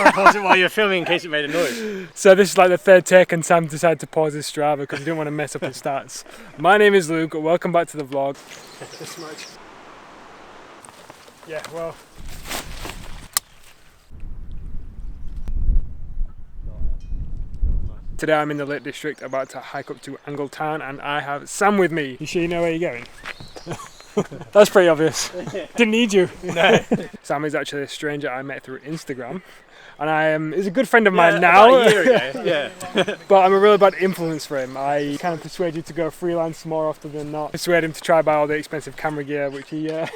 to pause it while you're filming in case it made a noise. So this is like the third take and Sam decided to pause his Strava because he didn't want to mess up his stats. My name is Luke, welcome back to the vlog. This much. Yeah, well. Today I'm in the Lake District about to hike up to Angle Tarn and I have Sam with me. You sure you know where you're going? That's pretty obvious. Didn't need you. No. Sam is actually a stranger I met through Instagram. And he's a good friend of mine now. About a year ago, yeah. But I'm a really bad influence for him. I kind of persuade you to go freelance more often than not. Persuade him to try buy all the expensive camera gear, which he does.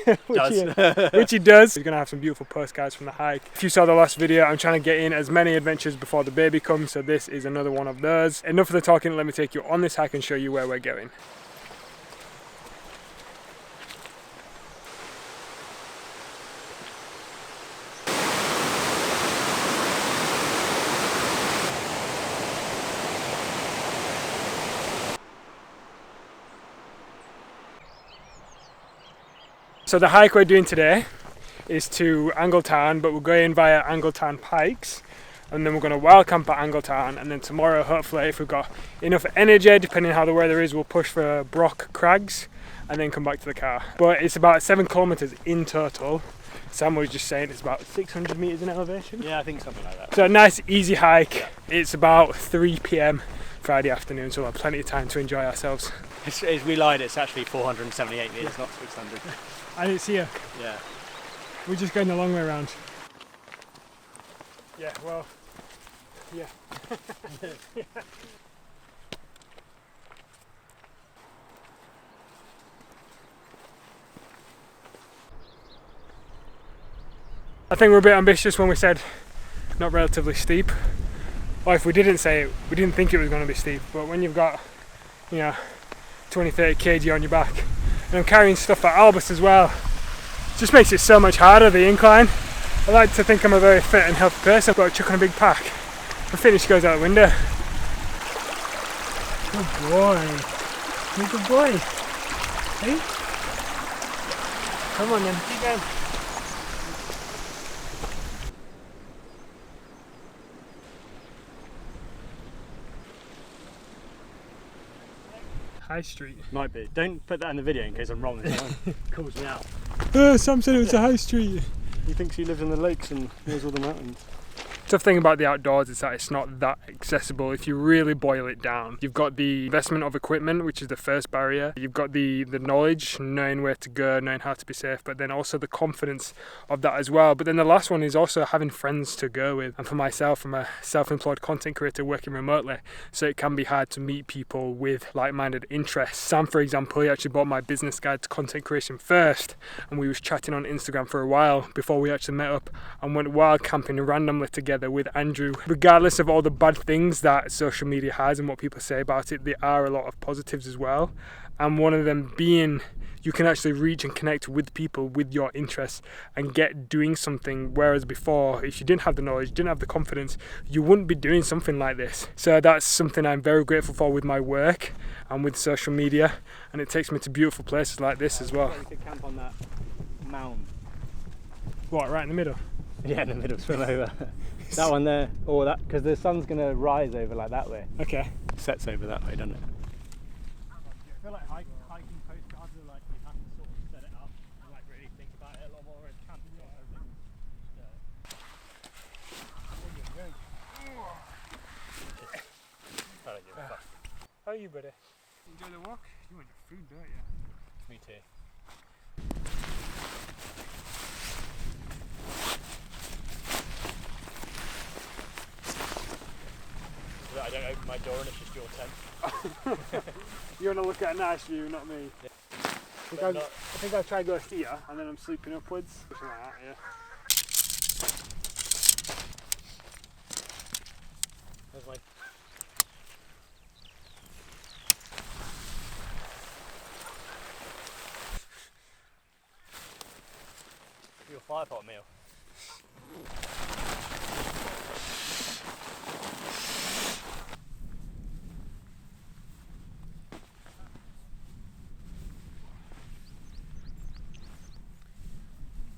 He's going to have some beautiful postcards from the hike. If you saw the last video, I'm trying to get in as many adventures before the baby comes, so this is another one of those. Enough of the talking, let me take you on this hike and show you where we're going. So the hike we're doing today is to Angle Tarn, but we're going via Angle Tarn Pikes, and then we're going to wild camp at Angle Tarn, and then tomorrow, hopefully, if we've got enough energy, depending on how the weather is, we'll push for Brock Crags and then come back to the car. But it's about 7 kilometers in total. Sam was just saying it's about 600 meters in elevation. Yeah, I think something like that. So a nice easy hike. Yeah. It's about 3 p.m. Friday afternoon, so we'll have plenty of time to enjoy ourselves. We lied, it's actually 478 meters, not 600. I didn't see her. Yeah. We're just going the long way around. Yeah, well, yeah. I think we're a bit ambitious when we said not relatively steep. Or if we didn't say it, we didn't think it was going to be steep. But when you've got, 20, 30 kg on your back, and I'm carrying stuff at Albus as well, it just makes it so much harder, the incline. I like to think I'm a very fit and healthy person, but I chuck on a big pack. My fitness goes out the window. Good boy. You're a good boy. Hey? Come on then, keep going. High Street. Might be. Don't put that in the video in case I'm wrong. Someone calls me out. Sam said it was a high street. He thinks he lives in the lakes and knows all the mountains. Tough thing about the outdoors is that it's not that accessible if you really boil it down. You've got the investment of equipment, which is the first barrier. You've got the knowledge, knowing where to go, knowing how to be safe, but then also the confidence of that as well. But then the last one is also having friends to go with. And for myself, I'm a self-employed content creator working remotely, so it can be hard to meet people with like-minded interests. Sam, for example, he actually bought my business guide to content creation first, and we was chatting on Instagram for a while before we actually met up and went wild camping randomly together with Andrew. Regardless of all the bad things that social media has and what people say about it, there are a lot of positives as well, and one of them being you can actually reach and connect with people with your interests and get doing something, whereas before, if you didn't have the knowledge, didn't have the confidence, you wouldn't be doing something like this. So that's something I'm very grateful for with my work and with social media, and it takes me to beautiful places like this as well. You could camp on that mound. What, right in the middle? Yeah, in the middle, swim over. That one there, or that, because the sun's going to rise over like that way. Okay. Sets over that way, doesn't it? I feel like hiking postcards are like you have to sort of set it up and like really think about it a lot more, whereas camping you don't overthink. How are you, buddy? Enjoy the walk? You want your food, don't you? Me too. I don't open my door and it's just your tent. You want to look at a nice view, not me. Yeah. I think I'll try to go here and then I'm sleeping upwards. Something like that, yeah. There's my... Your fire pot meal.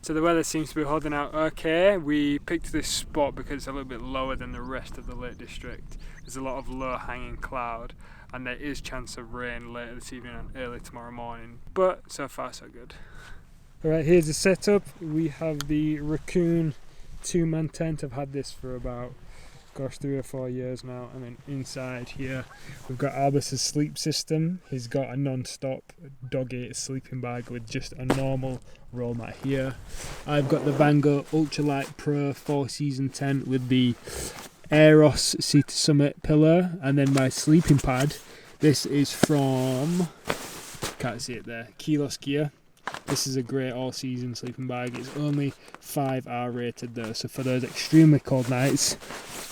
So the weather seems to be holding out okay. We picked this spot because it's a little bit lower than the rest of the Lake District. There's a lot of low hanging cloud and there is chance of rain later this evening and early tomorrow morning. But so far so good. Alright, here's the setup. We have the Raccoon 2-man tent. I've had this for about, gosh, 3 or 4 years now. And then inside here we've got Albus's sleep system. He's got a non-stop dog-eat sleeping bag with just a normal roll mat here. I've got the Vango Ultralight Pro 4-season tent with the Aeros Sea to Summit pillow, and then my sleeping pad. This is from, can't see it there, Kilos Gear. This is a great all-season sleeping bag. It's only 5R rated though, so for those extremely cold nights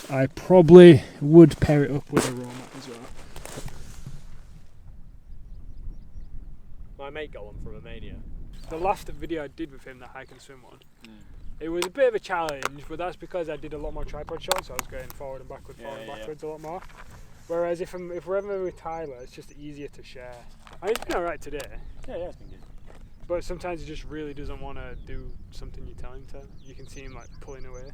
I probably would pair it up with a roll mat as well. My mate got one from Romania. The last video I did with him, the hike and swim one, it was a bit of a challenge, but that's because I did a lot more tripod shots, so I was going forward and backwards, a lot more. Whereas if we're ever with Tyler, it's just easier to share. I mean, it's been alright today. Yeah, it's been good. But sometimes he just really doesn't want to do something you tell him to. You can see him like pulling away.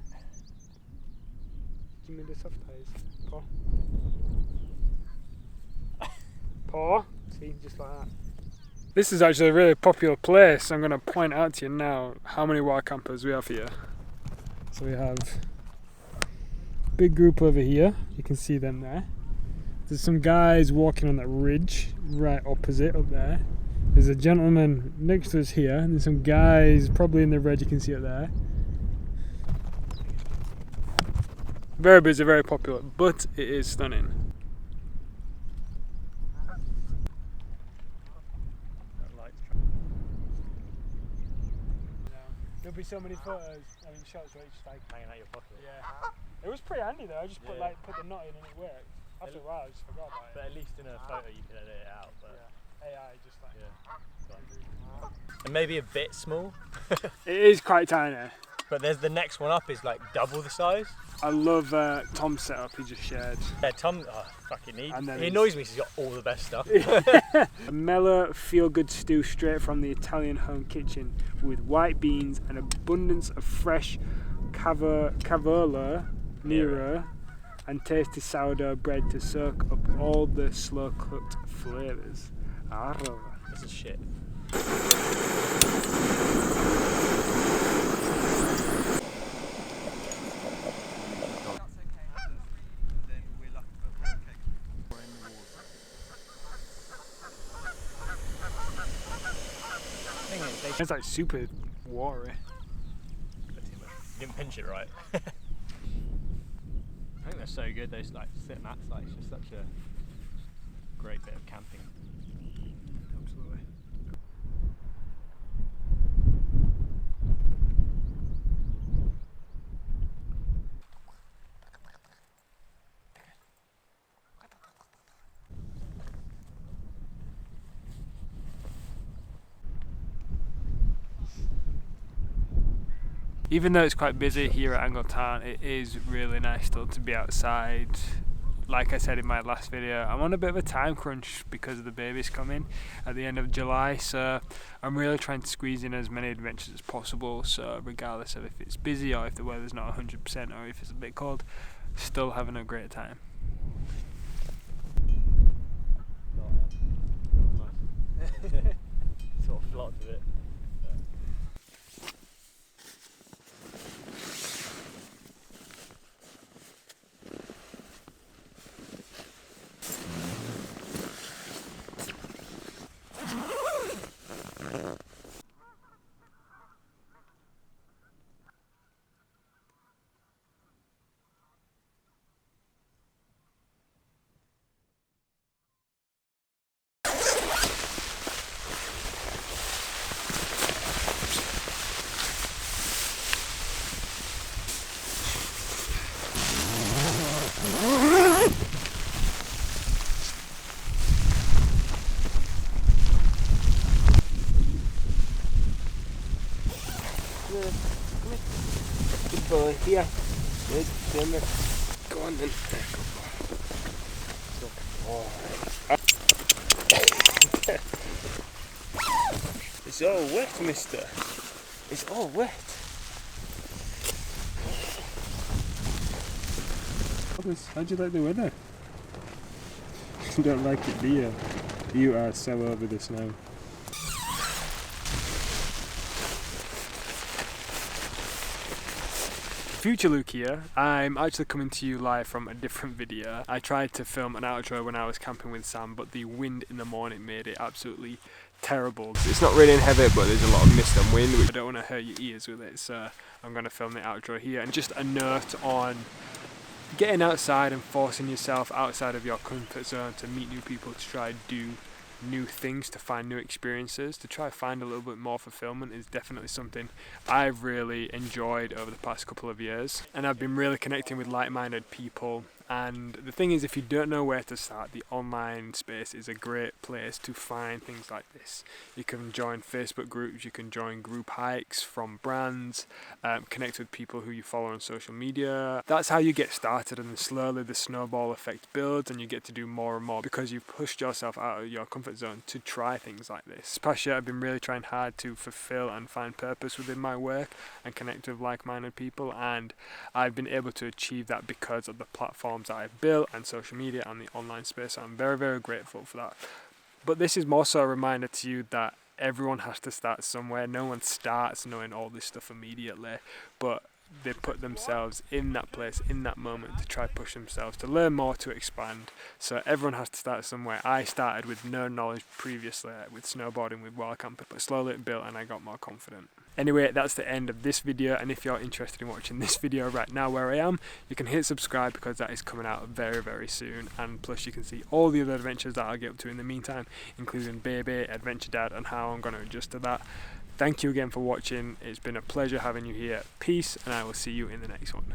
Give me the soft eyes. Paw. Paw. See, just like that. This is actually a really popular place. I'm going to point out to you now how many wild campers we have here. So we have a big group over here. You can see them there. There's some guys walking on that ridge right opposite up there. There's a gentleman next to us here, and there's some guys probably in the red, you can see it there. Very busy, very popular, but it is stunning. There'll be so many photos, I mean shots where it's just like hanging out your pocket. Yeah. It was pretty handy though, I just put the knot in and it worked. After a while I just forgot about it. But at least in a photo you can edit it out. But AI just like... And maybe a bit small. It is quite tiny. But there's the next one up is like double the size. I love Tom's setup he just shared. Yeah, Tom, he annoys me because he's got all the best stuff. A mellow feel-good stew straight from the Italian home kitchen with white beans and abundance of fresh cavolo nero and tasty sourdough bread to soak up all the slow-cooked flavours. This is shit. It's like super watery. You didn't pinch it right. I think they're so good. Those like sit mats, like it's just such a great bit of camping. Absolutely. Even though it's quite busy here at Angle Tarn, it is really nice still to be outside. Like I said in my last video, I'm on a bit of a time crunch because of the babies coming at the end of July, so I'm really trying to squeeze in as many adventures as possible, so regardless of if it's busy or if the weather's not 100% or if it's a bit cold, still having a great time. Sort of flopped a bit. Good boy, here. Good, come here. Go on then. It's all wet, mister. It's all wet. How do you like the weather? You don't like it, do you? You are so over the snow. Future Luke here. I'm actually coming to you live from a different video. I tried to film an outro when I was camping with Sam, but the wind in the morning made it absolutely terrible. It's not raining heavy, but there's a lot of mist and wind, which I don't want to hurt your ears with it, so I'm going to film the outro here. And just a note on getting outside and forcing yourself outside of your comfort zone to meet new people, to try do new things, to find new experiences, to try find a little bit more fulfillment is definitely something I've really enjoyed over the past couple of years, and I've been really connecting with like-minded people. And the thing is, if you don't know where to start, the online space is a great place to find things like this. You can join Facebook groups, you can join group hikes from brands, connect with people who you follow on social media. That's how you get started, and then slowly the snowball effect builds and you get to do more and more because you've pushed yourself out of your comfort zone to try things like this. This past year I've been really trying hard to fulfill and find purpose within my work and connect with like-minded people, and I've been able to achieve that because of the platforms that I've built and social media and the online space. I'm very, very grateful for that. But this is more so a reminder to you that everyone has to start somewhere. No one starts knowing all this stuff immediately, but they put themselves in that place, in that moment, to try push themselves, to learn more, to expand. So everyone has to start somewhere. I started with no knowledge previously with snowboarding, with wild camping, but slowly it built and I got more confident. Anyway, that's the end of this video, and if you're interested in watching this video right now where I am, you can hit subscribe because that is coming out very, very soon, and plus you can see all the other adventures that I'll get up to in the meantime, including baby, adventure dad, and how I'm going to adjust to that. Thank you again for watching. It's been a pleasure having you here. Peace, and I will see you in the next one.